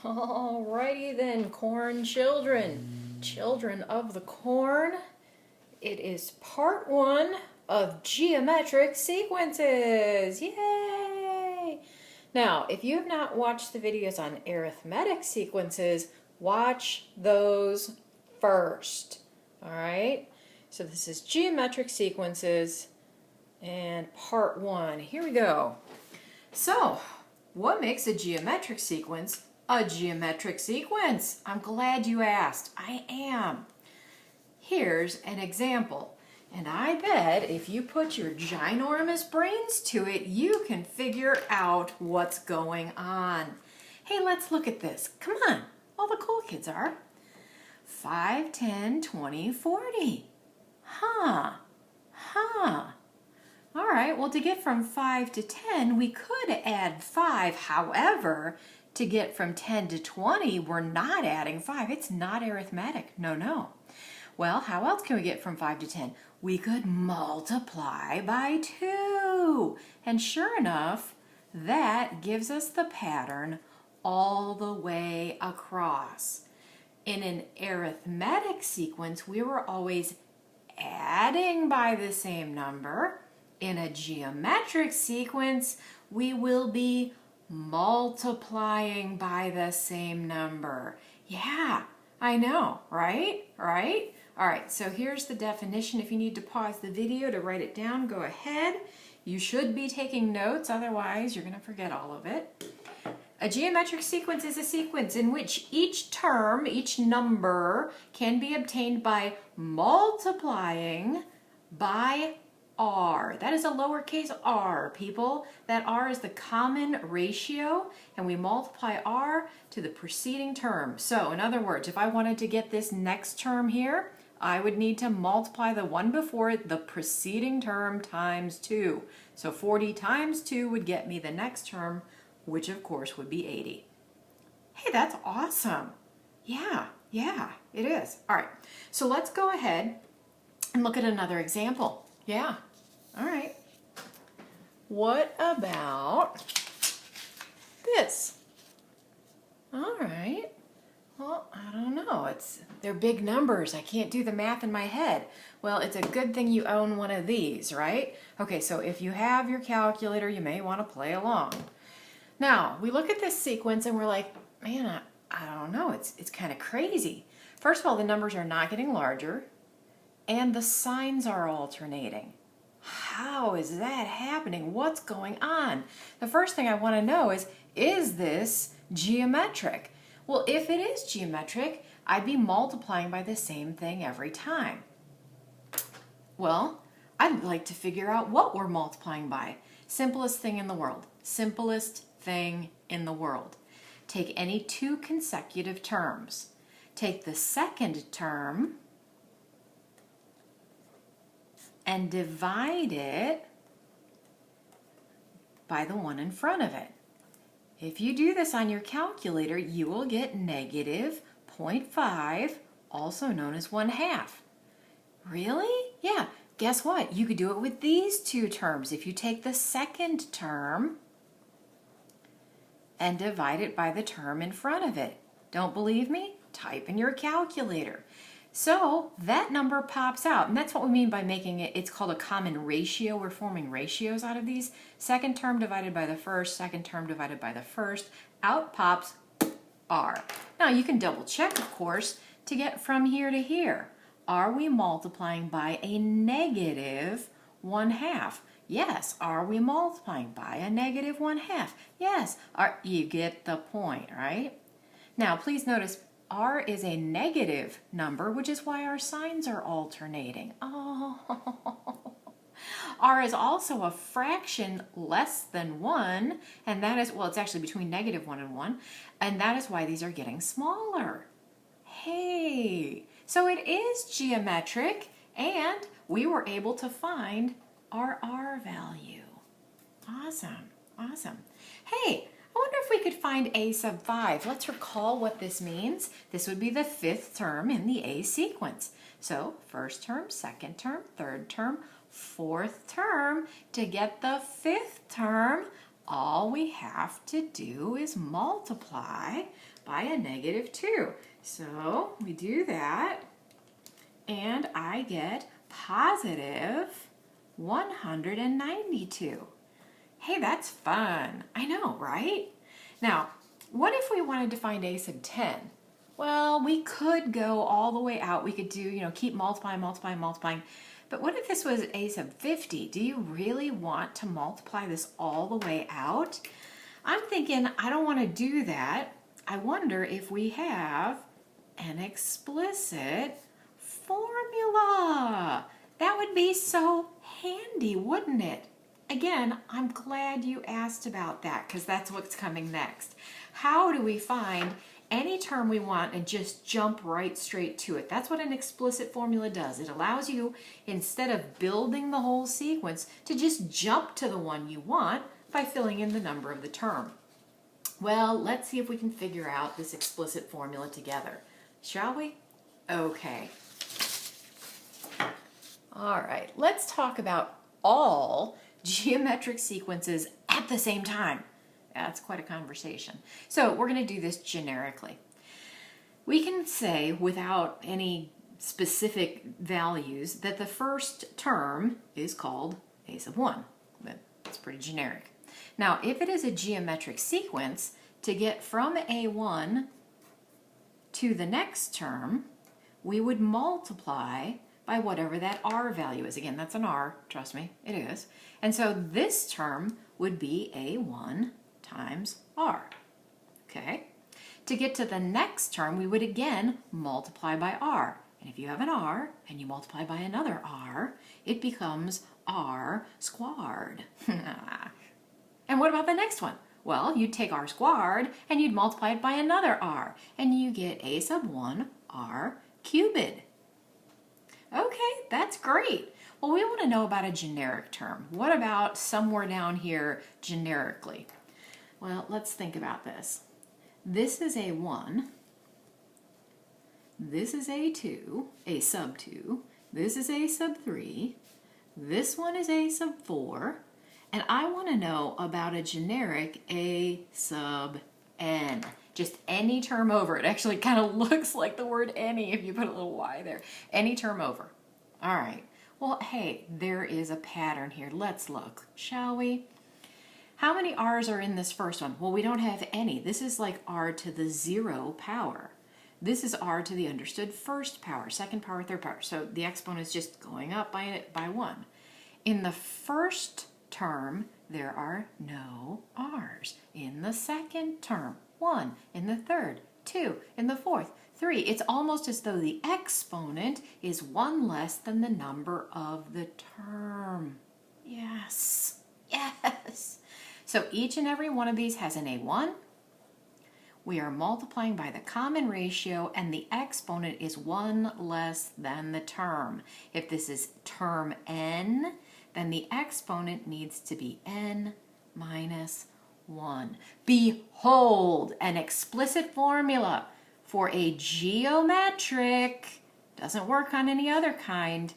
Alrighty then, corn children. Children of the corn, it is part 1 of geometric sequences. Yay! Now, if you have not watched the videos on arithmetic sequences, watch those first. Alright? So this is geometric sequences and part 1. Here we go. So, what makes a geometric sequence a geometric sequence? I'm glad you asked. I am. Here's an example. And I bet if you put your ginormous brains to it, you can figure out what's going on. Hey, let's look at this. Come on. All the cool kids are. 5, 10, 20, 40. Huh. All right, well, to get from 5 to 10, we could add 5. However, to get from 10 to 20, we're not adding 5. It's not arithmetic. No. Well, how else can we get from 5 to 10? We could multiply by 2. And sure enough, that gives us the pattern all the way across. In an arithmetic sequence, we were always adding by the same number. In a geometric sequence, we will be multiplying by the same number. Yeah, I know, right? All right, so here's the definition. If you need to pause the video to write it down, go ahead. You should be taking notes, otherwise you're going to forget all of it. A geometric sequence is a sequence in which each term, each number, can be obtained by multiplying by r. That is a lowercase r, people. That r is the common ratio, and we multiply r to the preceding term. So, in other words, if I wanted to get this next term here, I would need to multiply the one before it, the preceding term, times 2. So 40 times 2 would get me the next term, which of course would be 80. Hey, that's awesome. Yeah, it is. All right, so let's go ahead and look at another example. Yeah, all right. What about this? All right. Well, I don't know. They're big numbers. I can't do the math in my head. Well, it's a good thing you own one of these, right? Okay, so if you have your calculator, you may want to play along. Now, we look at this sequence and we're like, man, I don't know. It's kind of crazy. First of all, the numbers are not getting larger, and the signs are alternating. How is that happening? What's going on? The first thing I want to know is this geometric? Well, if it is geometric, I'd be multiplying by the same thing every time. Well, I'd like to figure out what we're multiplying by. Simplest thing in the world. Simplest thing in the world. Take any two consecutive terms. Take the second term and divide it by the one in front of it. If you do this on your calculator, you will get negative 0.5, also known as 1/2. Really? Yeah. Guess what? You could do it with these two terms. If you take the second term and divide it by the term in front of it. Don't believe me? Type in your calculator. So that number pops out, and that's what we mean by making it, it's called a common ratio. We're forming ratios out of these. Second term divided by the first, second term divided by the first, out pops r. Now you can double check, of course, to get from here to here. Are we multiplying by a negative 1/2? Yes. Are we multiplying by a negative 1/2? Yes. You get the point, right? Now please notice r is a negative number, which is why our signs are alternating. Oh. R is also a fraction less than 1, and that is, well, it's actually between negative 1 and 1, and that is why these are getting smaller. Hey, so it is geometric, and we were able to find our r value. Awesome. Hey, I wonder if we could find a sub 5. Let's recall what this means. This would be the 5th term in the a sequence. So first term, second term, third term, fourth term. To get the 5th term, all we have to do is multiply by a -2. So we do that, and I get positive 192. Hey, that's fun. I know, right? Now, what if we wanted to find a sub 10? Well, we could go all the way out. We could do, keep multiplying, multiplying, multiplying. But what if this was a sub 50? Do you really want to multiply this all the way out? I'm thinking I don't want to do that. I wonder if we have an explicit formula. That would be so handy, wouldn't it? Again, I'm glad you asked about that because that's what's coming next. How do we find any term we want and just jump right straight to it? That's what an explicit formula does. It allows you, instead of building the whole sequence, to just jump to the one you want by filling in the number of the term. Well, let's see if we can figure out this explicit formula together. Shall we? Okay. All right, let's talk about all geometric sequences at the same time. That's quite a conversation. So we're going to do this generically. We can say without any specific values that the first term is called a sub 1. That's pretty generic. Now, if it is a geometric sequence, to get from a1 to the next term, we would multiply by whatever that r value is. Again, that's an r, trust me, it is. And so this term would be a1 times r, okay? To get to the next term, we would again multiply by r. And if you have an r and you multiply by another r, it becomes r squared. And what about the next one? Well, you'd take r squared and you'd multiply it by another r, and you get a sub 1 r cubed. Okay, that's great. Well, we want to know about a generic term. What about somewhere down here generically? Well, let's think about this. This is a 1. This is a 2, a sub 2. This is a sub 3. This one is a sub 4. And I want to know about a generic a sub n. Just any term over. It actually kind of looks like the word any if you put a little y there. Any term over. All right. Well, hey, there is a pattern here. Let's look, shall we? How many r's are in this first one? Well, we don't have any. This is like r to the 0 power. This is r to the understood first power, second power, third power. So the exponent is just going up by 1. In the first term, there are no r's. In the second term, 1. In the third, 2. In the fourth, 3. It's almost as though the exponent is 1 less than the number of the term. Yes, yes. So each and every one of these has an a1. We are multiplying by the common ratio, and the exponent is 1 less than the term. If this is term n, then the exponent needs to be n minus 1. Behold, an explicit formula for a geometric, doesn't work on any other kind,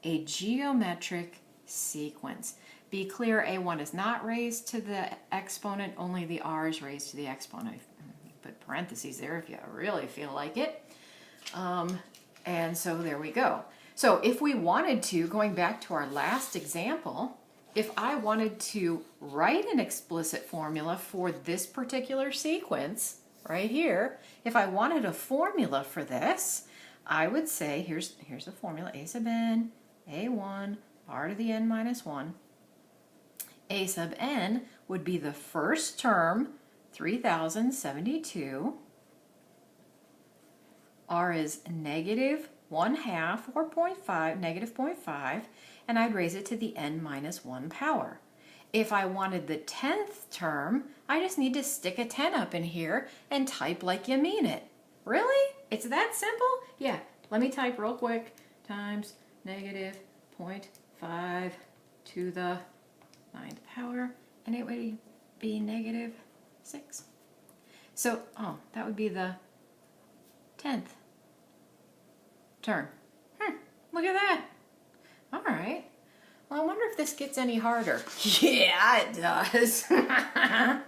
a geometric sequence. Be clear, a1 is not raised to the exponent, only the r is raised to the exponent. Put parentheses there if you really feel like it. And so there we go. So if we wanted to, going back to our last example, if I wanted to write an explicit formula for this particular sequence right here, if I wanted a formula for this, I would say, here's the formula, a sub n, a1, r to the n minus 1. A sub n would be the first term, 3072. R is negative 1/2 or 0.5, negative 0.5, and I'd raise it to the n minus 1 power. If I wanted the 10th term, I just need to stick a 10 up in here and type like you mean it. Really? It's that simple? Yeah, let me type real quick. Times negative 0.5 to the 9th power, and it would be negative 6. So, that would be the 10th term. Look at that. All right. Well, I wonder if this gets any harder. Yeah, it does. Yeah,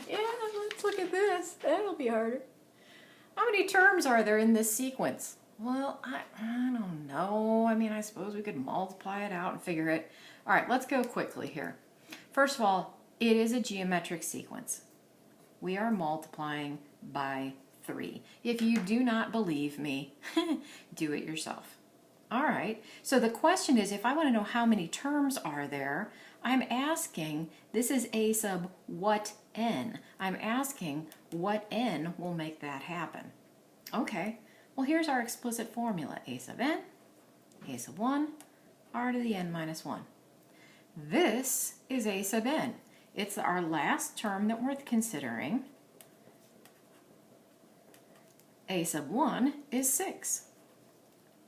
let's look at this. That'll be harder. How many terms are there in this sequence? Well, I don't know. I mean, I suppose we could multiply it out and figure it. All right, let's go quickly here. First of all, it is a geometric sequence. We are multiplying by 3. If you do not believe me, do it yourself. All right, so the question is, if I want to know how many terms are there, I'm asking, this is a sub what n? I'm asking what n will make that happen. Okay, well here's our explicit formula. A sub n, a sub 1, r to the n minus 1. This is a sub n. It's our last term that we're considering. A sub 1 is 6.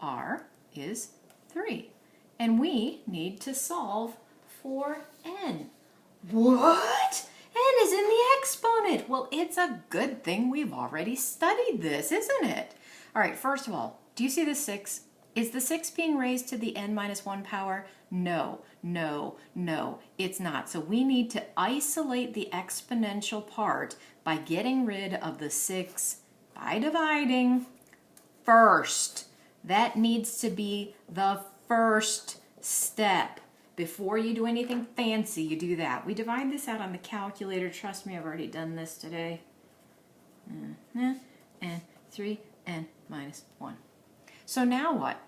R is 3. And we need to solve for n. What? N is in the exponent. Well, it's a good thing we've already studied this, isn't it? All right, first of all, do you see the 6? Is the 6 being raised to the n minus 1 power? No, no, no, it's not. So we need to isolate the exponential part by getting rid of the 6 by dividing first. That needs to be the first step. Before you do anything fancy, you do that. We divide this out on the calculator. Trust me, I've already done this today. And 3n minus 1. So now what?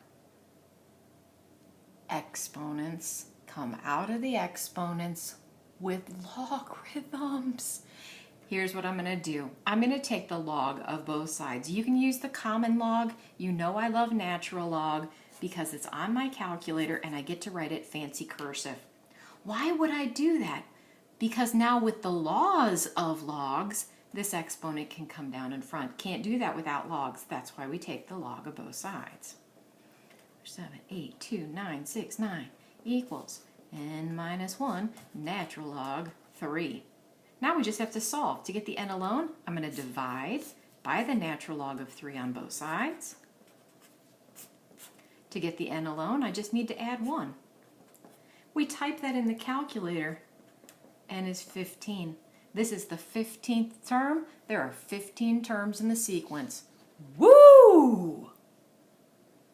Exponents come out of the exponents with logarithms. Here's what I'm going to do. I'm going to take the log of both sides. You can use the common log. You know I love natural log because it's on my calculator and I get to write it fancy cursive. Why would I do that? Because now with the laws of logs, this exponent can come down in front. Can't do that without logs. That's why we take the log of both sides. 7, 8, 2, 9, 6, 9 equals n minus 1 natural log 3. Now we just have to solve. To get the n alone, I'm going to divide by the natural log of 3 on both sides. To get the n alone, I just need to add 1. We type that in the calculator. N is 15. This is the 15th term. There are 15 terms in the sequence. Woo!